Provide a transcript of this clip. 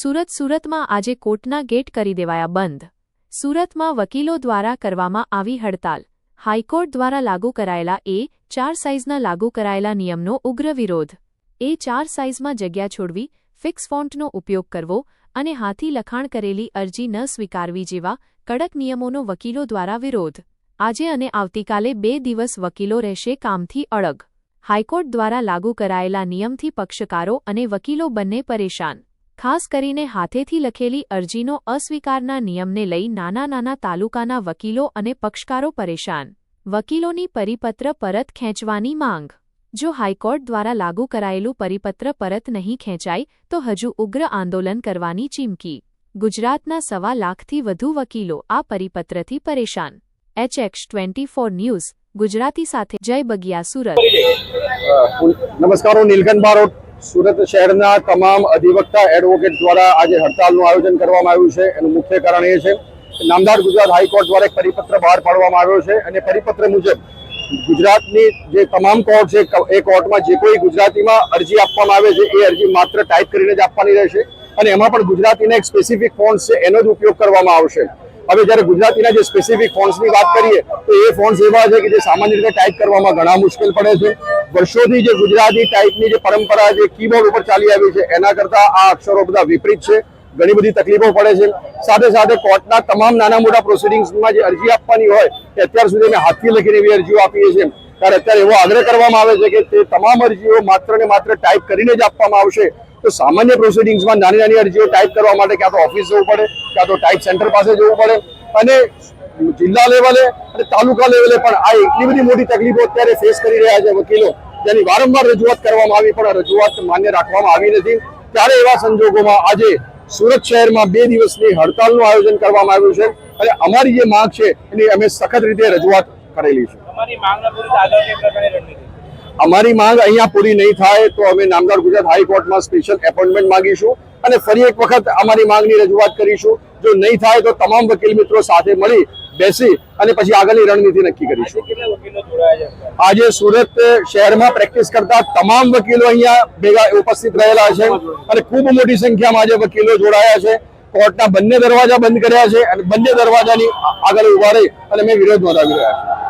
સુરતમાં આજે કોર્ટના ગેટ કરી દેવાયા બંધ। સુરતમાં વકીલો દ્વારા કરવામાં આવી હડતાલ। હાઈકોર્ટ દ્વારા લાગુ કરાયેલા A4 સાઇઝના લાગુ કરાયેલા નિયમનો ઉગ્ર વિરોધ। A4 સાઇઝમાં જગ્યા છોડવી, ફિક્સ ફોન્ટનો ઉપયોગ કરવો અને હાથી લખાણ કરેલી અરજી ન સ્વીકારવી જેવા કડક નિયમોનો વકીલો દ્વારા વિરોધ। આજે અને આવતીકાલે 2 દિવસ વકીલો રહેશે કામથી અળગ। હાઈકોર્ટ દ્વારા લાગુ કરાયેલા નિયમથી પક્ષકારો અને વકીલો બંને પરેશાન। ખાસ કરીને હાથેથી લખેલી અરજીનો અસ્વીકારના નિયમને લઈ નાના તાલુકાના વકીલો અને પક્ષકારો પરેશાન। વકીલોની પરિપત્ર પરત ખેંચવાની માંગ। જો હાઈકોર્ટ દ્વારા લાગુ કરાયેલું પરિપત્ર પરત નહીં ખેંચાય તો હજુ ઉગ્ર આંદોલન કરવાની ચીમકી। ગુજરાતના 1.25 લાખથી વધુ વકીલો આ પરિપત્રથી પરેશાન। HX24 ન્યૂઝ ગુજરાતી સાથે જય બગિયા, સુરત। નમસ્કાર, હું નીલકંઠ બારોટ। સુરત શહેરના તમામ અધિવક્તા એડવોકેટ દ્વારા આજે હડતાલનું આયોજન કરવામાં આવ્યું છે। એનું મુખ્ય કારણ એ છે કે નામદાર ગુજરાત હાઈકોર્ટ દ્વારા એક પરિપત્ર બહાર પાડવામાં આવ્યો છે અને પરિપત્ર મુજબ ગુજરાતની જે તમામ કોર્ટ છે એ કોર્ટમાં જે કોઈ ગુજરાતીમાં અરજી આપવામાં આવે છે એ અરજી માત્ર ટાઈપ કરીને જ આપવાની રહેશે અને એમાં પણ ગુજરાતીના એક સ્પેસિફિક ફોન્ટ્સ છે એનો જ ઉપયોગ કરવામાં આવશે। હવે જ્યારે ગુજરાતીના જે સ્પેસિફિક ફોન્ટ્સની વાત કરીએ તો એ ફોન્ટ્સ એવા છે કે જે સામાન્ય રીતે ટાઈપ કરવામાં ઘણા મુશ્કેલ પડે છે। વર્ષોથી જે ગુજરાતી ટાઈપની જે પરંપરા જે કીબોર્ડ ઉપર ચાલી આવી છે એના કરતાં આ અક્ષરો બધા વિપરીત છે, ઘણી બધી તકલીફો પડે છે। સાથે સાથે કોર્ટના તમામ નાના મોટા પ્રોસિડિંગ્સમાં જે અરજી આપવાની હોય કે અત્યાર સુધી અમે હાથથી લખીને એવી અરજીઓ આપીએ છીએ, ત્યારે અત્યારે એવો આગ્રહ કરવામાં આવે છે કે તે તમામ અરજીઓ માત્ર ને માત્ર ટાઈપ કરીને જ આપવામાં આવશે। તો સામાન્ય પ્રોસિડિંગ્સમાં નાની અરજીઓ ટાઈપ કરવા માટે ક્યાં તો ઓફિસ જવું પડે, ક્યાં તો ટાઈપ સેન્ટર પાસે જવું પડે અને જિલ્લા લેવલે અને તાલુકા લેવલે પણ આ એટલી બધી મોટી તકલીફો અત્યારે ફેસ કરી રહ્યા છે વકીલો, જેની વારંવાર રજૂઆત કરવામાં આવી પણ રજૂઆત માન્ય રાખવામાં આવી નથી। ત્યારે એવા સંજોગોમાં આજે સુરત શહેરમાં 2 દિવસની હડતાલનું આયોજન કરવામાં આવ્યું છે અને અમારી જે માંગ છે એની અમે સખત રીતે રજૂઆત કરેલી છે। અમારી માંગ અહીંયા પૂરી નહીં થાય તો અમે નામદાર ગુજરાત હાઈકોર્ટમાં સ્પેશિયલ એપોઇન્ટમેન્ટ માંગીશું અને ફરી એક વખત અમારી માંગની રજૂઆત કરીશું। જો નહીં થાય તો તમામ વકીલ મિત્રો સાથે મળી બેસી અને પછી આગળની રણનીતિ નક્કી કરીશું। આજે સુરત શહેરમાં પ્રેક્ટિસ કરતા તમામ વકીલો અહીંયા ભેગા ઉપસ્થિત રહેલા છે અને ખૂબ મોટી સંખ્યામાં આજે વકીલો જોડાયા છે। કોર્ટના બંને દરવાજા બંધ કર્યા છે અને બંને દરવાજાની આગળ ઉભા રહી અને મેં વિરોધ નોંધાવી રહ્યા છે।